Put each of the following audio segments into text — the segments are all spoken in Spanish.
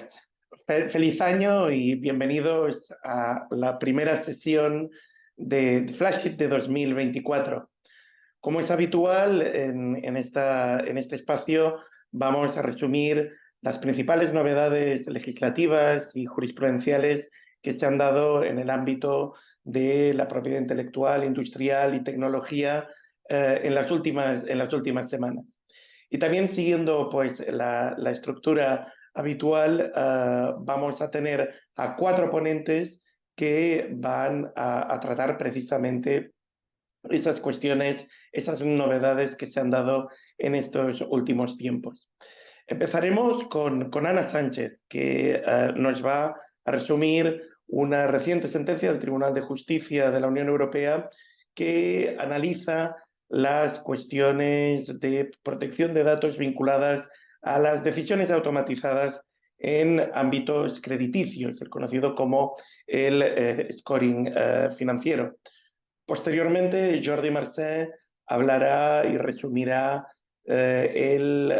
días. Feliz año y bienvenidos a la primera sesión de Flagship de 2024. Como es habitual, en este espacio vamos a resumir las principales novedades legislativas y jurisprudenciales que se han dado en el ámbito de la propiedad intelectual, industrial y tecnología en las últimas semanas. Y también siguiendo pues, la estructura habitual, vamos a tener a 4 ponentes que van a tratar precisamente esas cuestiones, esas novedades que se han dado en estos últimos tiempos. Empezaremos con Ana Sánchez, que nos va a resumir una reciente sentencia del Tribunal de Justicia de la Unión Europea que analiza las cuestiones de protección de datos vinculadas a las decisiones automatizadas en ámbitos crediticios, el conocido como el scoring financiero. Posteriormente, Jordi Mercè hablará y resumirá el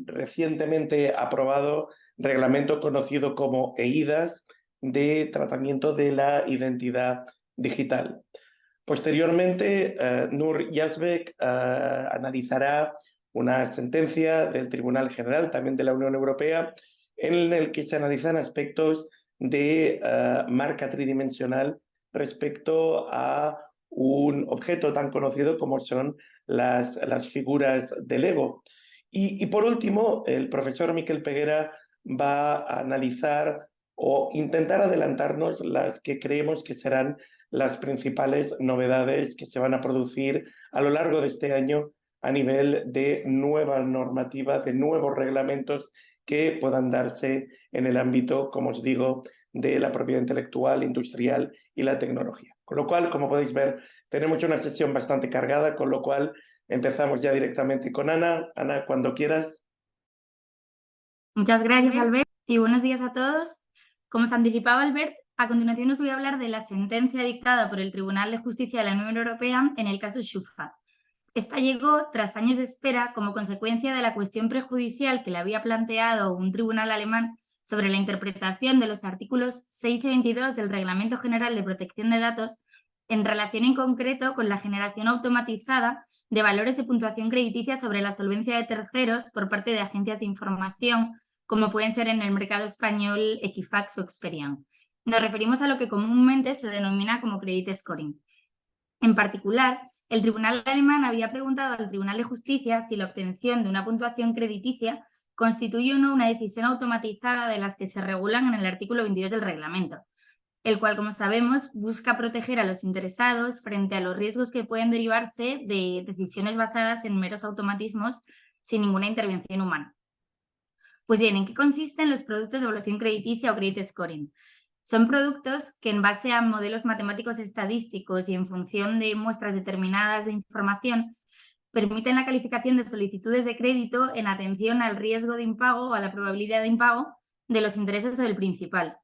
recientemente aprobado reglamento conocido como EIDAS de tratamiento de la identidad digital. Posteriormente, Nur Yazbek analizará una sentencia del Tribunal General, también de la Unión Europea, en el que se analizan aspectos de marca tridimensional respecto a un objeto tan conocido como son las figuras de Lego. Y por último, el profesor Miquel Peguera va a analizar o intentar adelantarnos las que creemos que serán las principales novedades que se van a producir a lo largo de este año a nivel de nueva normativa, de nuevos reglamentos que puedan darse en el ámbito, como os digo, de la propiedad intelectual, industrial y la tecnología. Con lo cual, como podéis ver, tenemos una sesión bastante cargada, con lo cual empezamos ya directamente con Ana. Ana, cuando quieras. Muchas gracias, Albert, y buenos días a todos. Como se anticipaba Albert, a continuación os voy a hablar de la sentencia dictada por el Tribunal de Justicia de la Unión Europea en el caso Schufat. Esta llegó tras años de espera como consecuencia de la cuestión prejudicial que le había planteado un tribunal alemán sobre la interpretación de los artículos 6 y 22 del Reglamento General de Protección de Datos en relación en concreto con la generación automatizada de valores de puntuación crediticia sobre la solvencia de terceros por parte de agencias de información, como pueden ser en el mercado español Equifax o Experian. Nos referimos a lo que comúnmente se denomina como credit scoring. En particular, el tribunal alemán había preguntado al Tribunal de Justicia si la obtención de una puntuación crediticia constituye o no una decisión automatizada de las que se regulan en el artículo 22 del reglamento, el cual, como sabemos, busca proteger a los interesados frente a los riesgos que pueden derivarse de decisiones basadas en meros automatismos sin ninguna intervención humana. Pues bien, ¿en qué consisten los productos de evaluación crediticia o credit scoring? Son productos que en base a modelos matemáticos estadísticos y en función de muestras determinadas de información permiten la calificación de solicitudes de crédito en atención al riesgo de impago o a la probabilidad de impago de los intereses o del principal.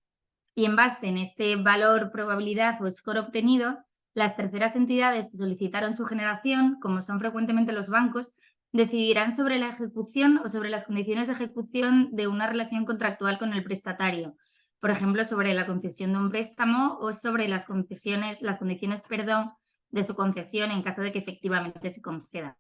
Y en base en este valor, probabilidad o score obtenido, las terceras entidades que solicitaron su generación, como son frecuentemente los bancos, decidirán sobre la ejecución o sobre las condiciones de ejecución de una relación contractual con el prestatario, por ejemplo, sobre la concesión de un préstamo o sobre las condiciones de su concesión en caso de que efectivamente se conceda.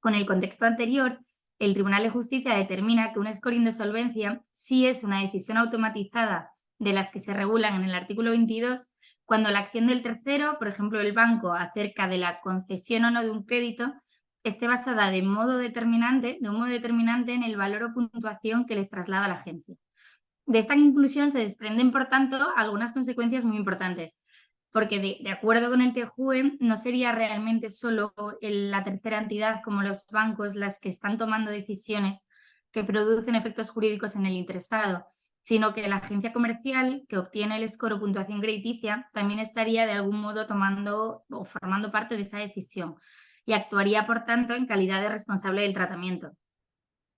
Con el contexto anterior, el Tribunal de Justicia determina que un scoring de solvencia sí es una decisión automatizada de las que se regulan en el artículo 22 cuando la acción del tercero, por ejemplo el banco, acerca de la concesión o no de un crédito, esté basada de un modo determinante en el valor o puntuación que les traslada la agencia. De esta conclusión se desprenden, por tanto, algunas consecuencias muy importantes, porque de acuerdo con el TJUE no sería realmente solo la tercera entidad como los bancos las que están tomando decisiones que producen efectos jurídicos en el interesado, sino que la agencia comercial que obtiene el score o puntuación crediticia también estaría de algún modo tomando o formando parte de esa decisión y actuaría, por tanto, en calidad de responsable del tratamiento.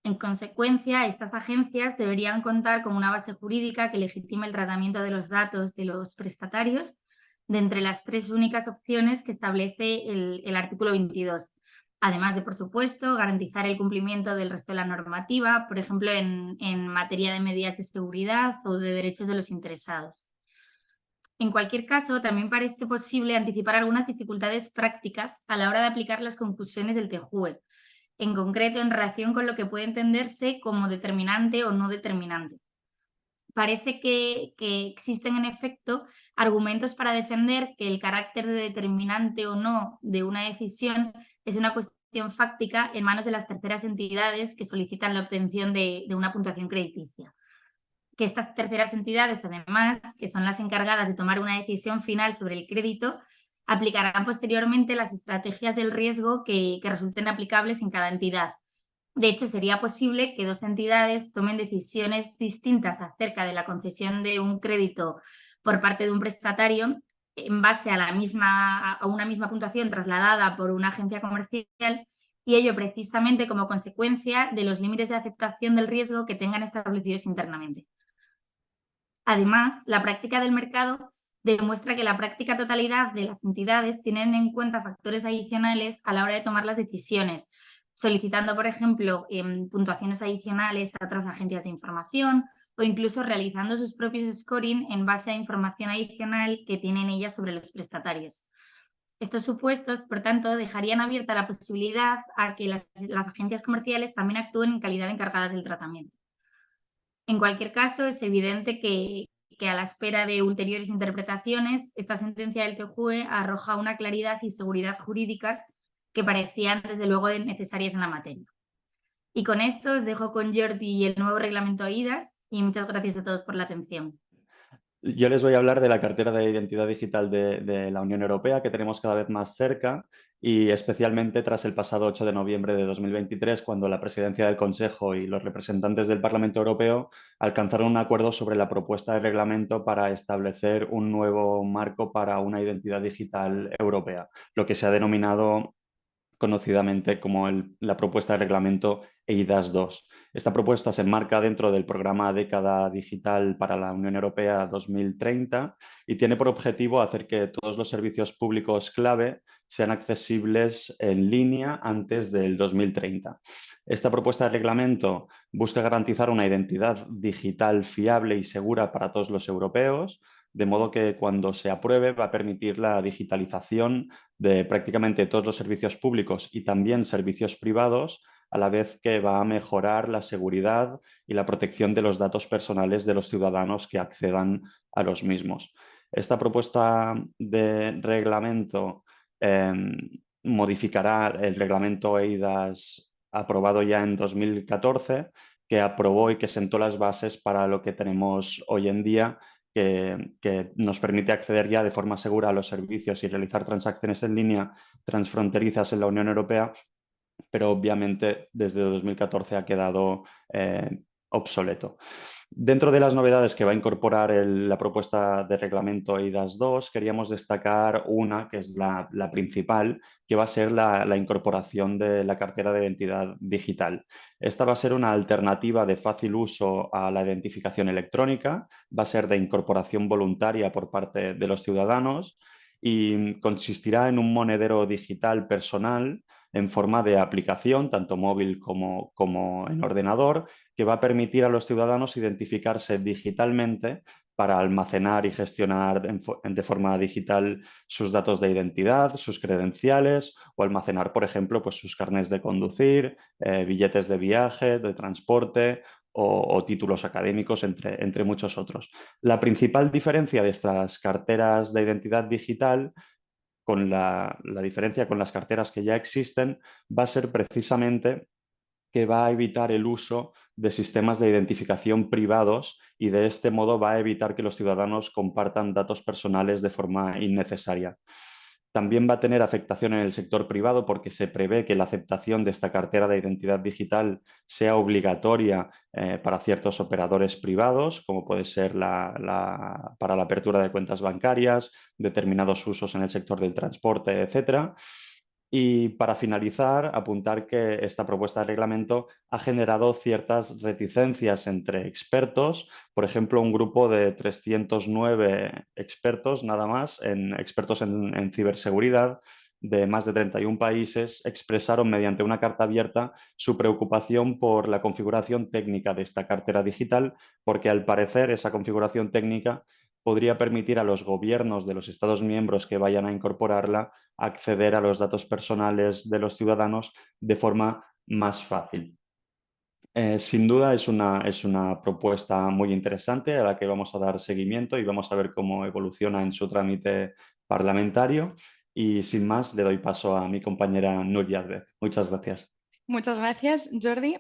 En consecuencia, estas agencias deberían contar con una base jurídica que legitime el tratamiento de los datos de los prestatarios de entre las 3 únicas opciones que establece el artículo 22, Además de, por supuesto, garantizar el cumplimiento del resto de la normativa, por ejemplo, en materia de medidas de seguridad o de derechos de los interesados. En cualquier caso, también parece posible anticipar algunas dificultades prácticas a la hora de aplicar las conclusiones del TJUE, en concreto en relación con lo que puede entenderse como determinante o no determinante. Parece que existen, en efecto, argumentos para defender que el carácter de determinante o no de una decisión es una cuestión fáctica en manos de las terceras entidades que solicitan la obtención de una puntuación crediticia. Que estas terceras entidades, además, que son las encargadas de tomar una decisión final sobre el crédito, aplicarán posteriormente las estrategias del riesgo que resulten aplicables en cada entidad. De hecho, sería posible que dos entidades tomen decisiones distintas acerca de la concesión de un crédito por parte de un prestatario en base a una misma puntuación trasladada por una agencia comercial, y ello precisamente como consecuencia de los límites de aceptación del riesgo que tengan establecidos internamente. Además, la práctica del mercado demuestra que la práctica totalidad de las entidades tienen en cuenta factores adicionales a la hora de tomar las decisiones, solicitando, por ejemplo, puntuaciones adicionales a otras agencias de información o incluso realizando sus propios scoring en base a información adicional que tienen ellas sobre los prestatarios. Estos supuestos, por tanto, dejarían abierta la posibilidad a que las agencias comerciales también actúen en calidad de encargadas del tratamiento. En cualquier caso, es evidente que a la espera de ulteriores interpretaciones, esta sentencia del TJUE arroja una claridad y seguridad jurídicas que parecían, desde luego, necesarias en la materia. Y con esto os dejo con Jordi y el nuevo reglamento AIDAS, y muchas gracias a todos por la atención. Yo les voy a hablar de la cartera de identidad digital de la Unión Europea, que tenemos cada vez más cerca, y especialmente tras el pasado 8 de noviembre de 2023, cuando la Presidencia del Consejo y los representantes del Parlamento Europeo alcanzaron un acuerdo sobre la propuesta de reglamento para establecer un nuevo marco para una identidad digital europea, lo que se ha denominado conocidamente como la propuesta de reglamento EIDAS 2. Esta propuesta se enmarca dentro del programa Década Digital para la Unión Europea 2030 y tiene por objetivo hacer que todos los servicios públicos clave sean accesibles en línea antes del 2030. Esta propuesta de reglamento busca garantizar una identidad digital fiable y segura para todos los europeos, de modo que cuando se apruebe va a permitir la digitalización de prácticamente todos los servicios públicos y también servicios privados, a la vez que va a mejorar la seguridad y la protección de los datos personales de los ciudadanos que accedan a los mismos. Esta propuesta de reglamento modificará el reglamento EIDAS aprobado ya en 2014, que aprobó y que sentó las bases para lo que tenemos hoy en día, que nos permite acceder ya de forma segura a los servicios y realizar transacciones en línea transfronterizas en la Unión Europea, pero obviamente desde 2014 ha quedado obsoleto. Dentro de las novedades que va a incorporar la propuesta de reglamento EIDAS 2, queríamos destacar una que es la principal, que va a ser la incorporación de la cartera de identidad digital. Esta va a ser una alternativa de fácil uso a la identificación electrónica, va a ser de incorporación voluntaria por parte de los ciudadanos y consistirá en un monedero digital personal en forma de aplicación, tanto móvil como en ordenador, que va a permitir a los ciudadanos identificarse digitalmente para almacenar y gestionar de forma digital sus datos de identidad, sus credenciales o almacenar, por ejemplo, pues sus carnets de conducir, billetes de viaje, de transporte o títulos académicos, entre muchos otros. La principal diferencia de estas carteras de identidad digital con la diferencia con las carteras que ya existen va a ser precisamente que va a evitar el uso de sistemas de identificación privados y de este modo va a evitar que los ciudadanos compartan datos personales de forma innecesaria. También va a tener afectación en el sector privado porque se prevé que la aceptación de esta cartera de identidad digital sea obligatoria para ciertos operadores privados, como puede ser para la apertura de cuentas bancarias, determinados usos en el sector del transporte, etcétera. Y para finalizar, apuntar que esta propuesta de reglamento ha generado ciertas reticencias entre expertos, por ejemplo, un grupo de 309 expertos nada más, expertos en ciberseguridad, de más de 31 países expresaron mediante una carta abierta su preocupación por la configuración técnica de esta cartera digital, porque al parecer esa configuración técnica podría permitir a los gobiernos de los Estados miembros que vayan a incorporarla acceder a los datos personales de los ciudadanos de forma más fácil. Sin duda es una propuesta muy interesante a la que vamos a dar seguimiento y vamos a ver cómo evoluciona en su trámite parlamentario. Y sin más, le doy paso a mi compañera Núria Alves. Muchas gracias. Muchas gracias, Jordi.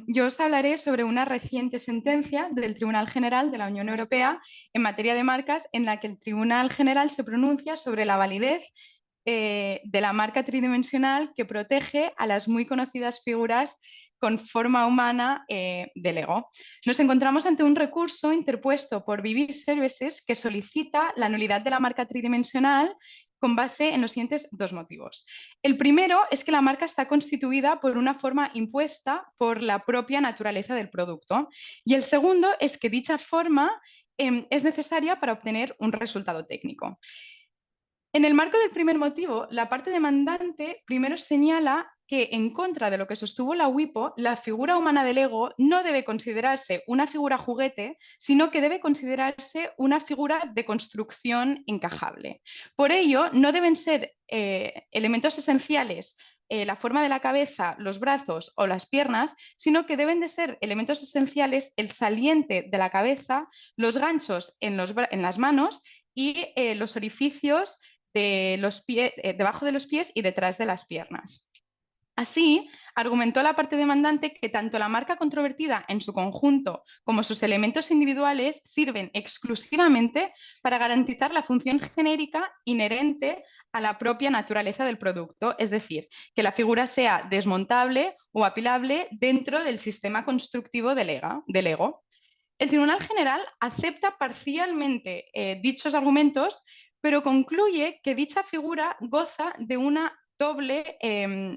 Yo os hablaré sobre una reciente sentencia del Tribunal General de la Unión Europea en materia de marcas, en la que el Tribunal General se pronuncia sobre la validez de la marca tridimensional que protege a las muy conocidas figuras con forma humana de Lego. Nos encontramos ante un recurso interpuesto por Vivid Services que solicita la nulidad de la marca tridimensional con base en los siguientes dos motivos. El primero es que la marca está constituida por una forma impuesta por la propia naturaleza del producto. Y el segundo es que dicha forma es necesaria para obtener un resultado técnico. En el marco del primer motivo, la parte demandante primero señala que, en contra de lo que sostuvo la WIPO, la figura humana del Lego no debe considerarse una figura juguete, sino que debe considerarse una figura de construcción encajable. Por ello, no deben ser elementos esenciales la forma de la cabeza, los brazos o las piernas, sino que deben de ser elementos esenciales el saliente de la cabeza, los ganchos en las manos y los orificios debajo de los pies y detrás de las piernas. Así, argumentó la parte demandante que tanto la marca controvertida en su conjunto como sus elementos individuales sirven exclusivamente para garantizar la función genérica inherente a la propia naturaleza del producto, es decir, que la figura sea desmontable o apilable dentro del sistema constructivo de Lego. El Tribunal General acepta parcialmente dichos argumentos, pero concluye que dicha figura goza de una doble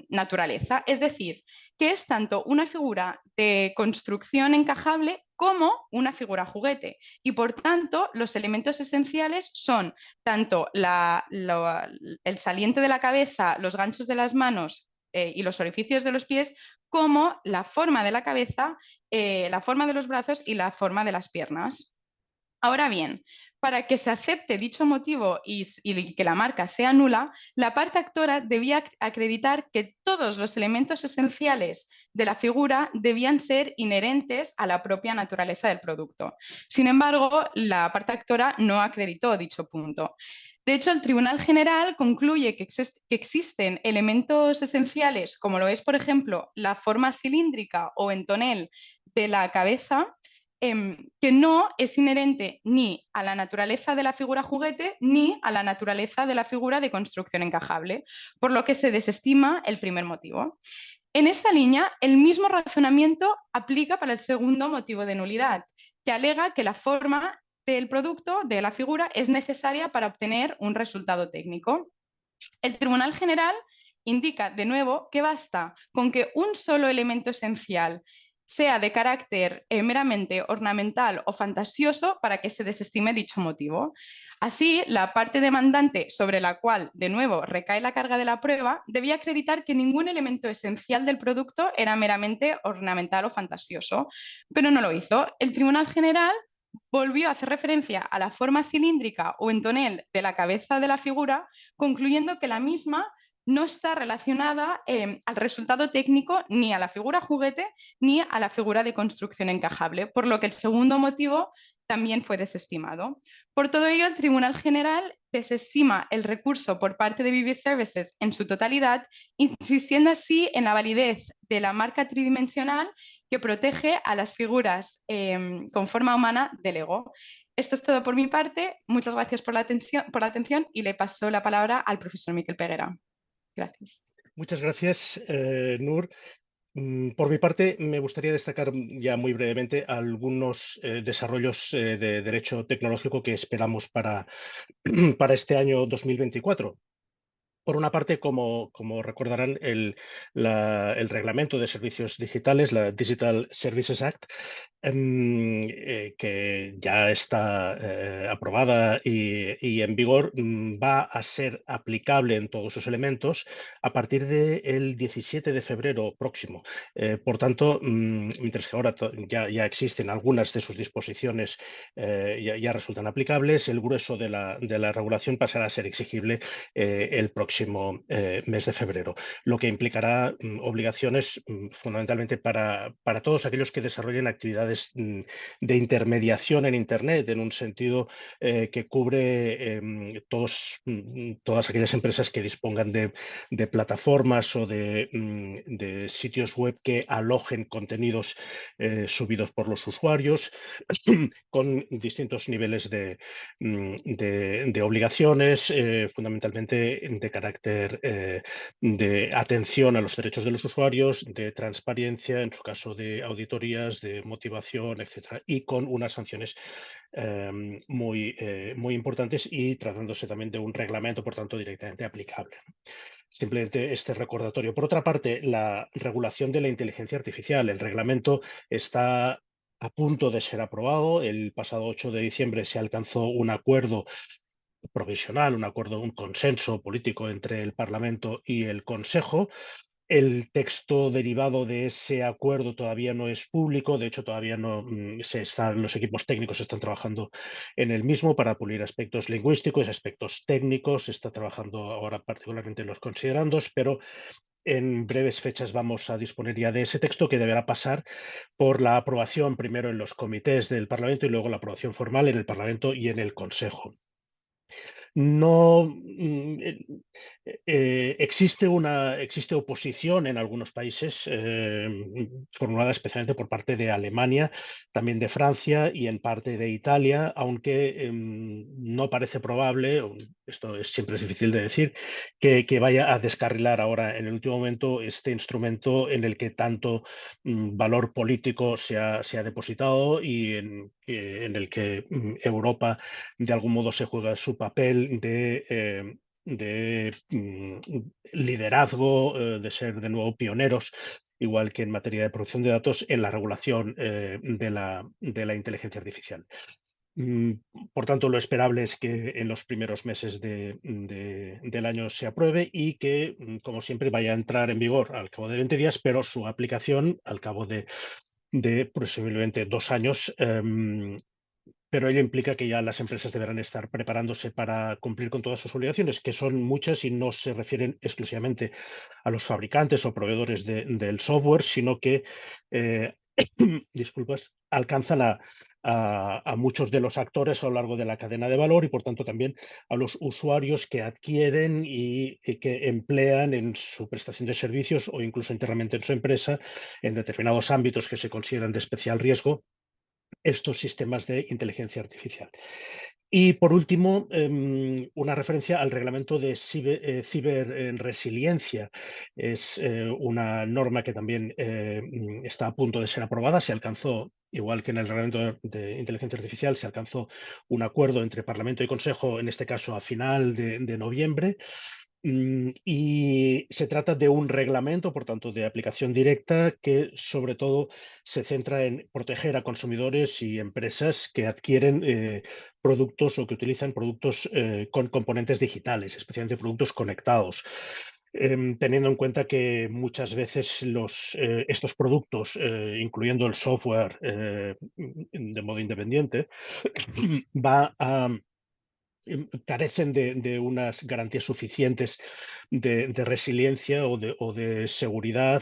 naturaleza, es decir, que es tanto una figura de construcción encajable como una figura juguete. Y por tanto, los elementos esenciales son tanto el saliente de la cabeza, los ganchos de las manos y los orificios de los pies, como la forma de la cabeza, la forma de los brazos y la forma de las piernas. Ahora bien, para que se acepte dicho motivo y que la marca sea nula, la parte actora debía acreditar que todos los elementos esenciales de la figura debían ser inherentes a la propia naturaleza del producto. Sin embargo, la parte actora no acreditó dicho punto. De hecho, el Tribunal General concluye que existen elementos esenciales, como lo es, por ejemplo, la forma cilíndrica o en tonel de la cabeza, que no es inherente ni a la naturaleza de la figura juguete ni a la naturaleza de la figura de construcción encajable, por lo que se desestima el primer motivo. En esta línea, el mismo razonamiento aplica para el segundo motivo de nulidad, que alega que la forma del producto, de la figura, es necesaria para obtener un resultado técnico. El Tribunal General indica de nuevo que basta con que un solo elemento esencial sea de carácter meramente ornamental o fantasioso para que se desestime dicho motivo. Así, la parte demandante sobre la cual, de nuevo, recae la carga de la prueba, debía acreditar que ningún elemento esencial del producto era meramente ornamental o fantasioso, pero no lo hizo. El Tribunal General volvió a hacer referencia a la forma cilíndrica o en tonel de la cabeza de la figura, concluyendo que la misma no está relacionada al resultado técnico ni a la figura juguete ni a la figura de construcción encajable, por lo que el segundo motivo también fue desestimado. Por todo ello, el Tribunal General desestima el recurso por parte de Vivid Services en su totalidad, insistiendo así en la validez de la marca tridimensional que protege a las figuras con forma humana de Lego. Esto es todo por mi parte. Muchas gracias por la atención y le paso la palabra al profesor Miquel Peguera. Gracias. Muchas gracias, Nur. Por mi parte, me gustaría destacar ya muy brevemente algunos desarrollos de derecho tecnológico que esperamos para este año 2024. Por una parte, como recordarán, el reglamento de servicios digitales, la Digital Services Act, que ya está aprobada y en vigor, va a ser aplicable en todos sus elementos a partir del 17 de febrero próximo. Por tanto, mientras que ahora ya existen algunas de sus disposiciones, ya resultan aplicables, el grueso de la regulación pasará a ser exigible el próximo mes de febrero, lo que implicará obligaciones fundamentalmente para todos aquellos que desarrollen actividades de intermediación en Internet, en un sentido que cubre todas aquellas empresas que dispongan de plataformas o de sitios web que alojen contenidos subidos por los usuarios, con distintos niveles de obligaciones, fundamentalmente de carácter de atención a los derechos de los usuarios, de transparencia, en su caso de auditorías, de motivación, etcétera, y con unas sanciones muy importantes y tratándose también de un reglamento, por tanto, directamente aplicable. Simplemente este recordatorio. Por otra parte, la regulación de la inteligencia artificial. El reglamento está a punto de ser aprobado. El pasado 8 de diciembre se alcanzó un acuerdo provisional, un consenso político entre el Parlamento y el Consejo. El texto derivado de ese acuerdo todavía no es público, de hecho todavía no los equipos técnicos están trabajando en el mismo para pulir aspectos lingüísticos, aspectos técnicos, se está trabajando ahora particularmente en los considerandos, pero en breves fechas vamos a disponer ya de ese texto que deberá pasar por la aprobación primero en los comités del Parlamento y luego la aprobación formal en el Parlamento y en el Consejo. No existe oposición en algunos países, formulada especialmente por parte de Alemania, también de Francia y en parte de Italia, aunque no parece probable, esto siempre es difícil de decir, que vaya a descarrilar ahora en el último momento este instrumento en el que tanto valor político se ha depositado y en el que Europa de algún modo se juega su papel de liderazgo, de ser de nuevo pioneros, igual que en materia de protección de datos, en la regulación de la inteligencia artificial. Por tanto, lo esperable es que en los primeros meses del año se apruebe y que, como siempre, vaya a entrar en vigor al cabo de 20 días, pero su aplicación al cabo de presumiblemente 2 años, pero ello implica que ya las empresas deberán estar preparándose para cumplir con todas sus obligaciones, que son muchas y no se refieren exclusivamente a los fabricantes o proveedores del software, sino que, disculpas, alcanzan a muchos de los actores a lo largo de la cadena de valor y, por tanto, también a los usuarios que adquieren y que emplean en su prestación de servicios o incluso internamente en su empresa, en determinados ámbitos que se consideran de especial riesgo, estos sistemas de inteligencia artificial. Y por último, una referencia al reglamento de ciberresiliencia. Es una norma que también está a punto de ser aprobada. Se alcanzó, igual que en el reglamento de inteligencia artificial, se alcanzó un acuerdo entre Parlamento y Consejo, en este caso a final de noviembre. Y se trata de un reglamento, por tanto, de aplicación directa que sobre todo se centra en proteger a consumidores y empresas que adquieren productos o que utilizan productos con componentes digitales, especialmente productos conectados. Teniendo en cuenta que muchas veces estos productos, incluyendo el software de modo independiente, va a carecen de unas garantías suficientes de resiliencia o de seguridad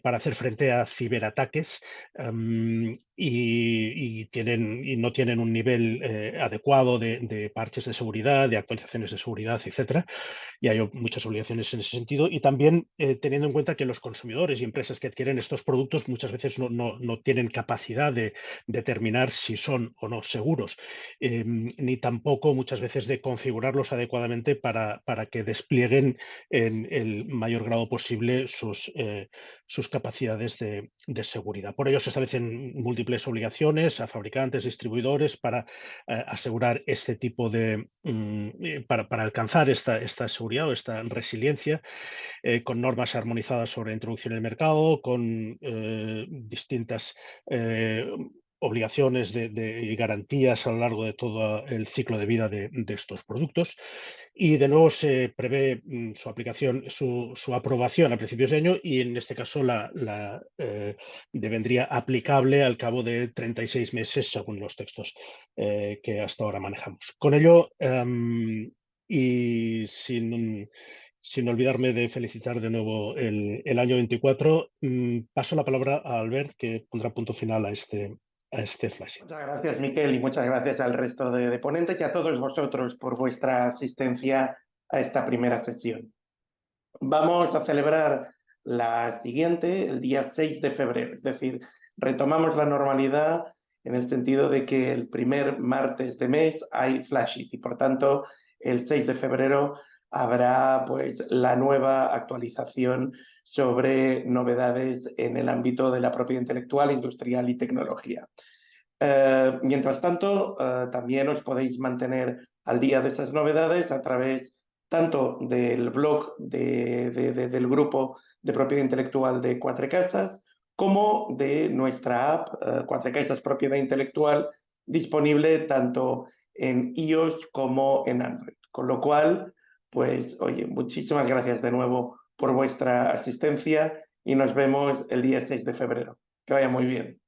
para hacer frente a ciberataques, y no tienen un nivel adecuado de parches de seguridad, de actualizaciones de seguridad, etcétera. Y hay muchas obligaciones en ese sentido. Y también teniendo en cuenta que los consumidores y empresas que adquieren estos productos muchas veces no tienen capacidad de determinar si son o no seguros, ni tampoco muchas veces de configurarlos adecuadamente para que desplieguen en el mayor grado posible sus capacidades de seguridad. Por ello se establecen múltiples obligaciones a fabricantes, distribuidores para asegurar este tipo de, para alcanzar esta seguridad o esta resiliencia, con normas armonizadas sobre introducción en el mercado, con distintas obligaciones y garantías a lo largo de todo el ciclo de vida de estos productos. Y de nuevo se prevé su aplicación, su aprobación a principios de año, y en este caso devendría aplicable al cabo de 36 meses según los textos que hasta ahora manejamos. Con ello, y sin olvidarme de felicitar de nuevo el año 24, paso la palabra a Albert, que pondrá punto final a este flash. Muchas gracias, Miquel, y muchas gracias al resto de ponentes y a todos vosotros por vuestra asistencia a esta primera sesión. Vamos a celebrar la siguiente el día 6 de febrero, es decir, retomamos la normalidad en el sentido de que el primer martes de mes hay Flashit y por tanto el 6 de febrero habrá pues la nueva actualización sobre novedades en el ámbito de la propiedad intelectual, industrial y tecnología. Mientras tanto, también os podéis mantener al día de esas novedades a través tanto del blog del grupo de propiedad intelectual de Quatre Casas como de nuestra app Quatre Casas Propiedad Intelectual, disponible tanto en iOS como en Android. Con lo cual, pues, oye, muchísimas gracias de nuevo por vuestra asistencia y nos vemos el día 6 de febrero. Que vaya muy bien.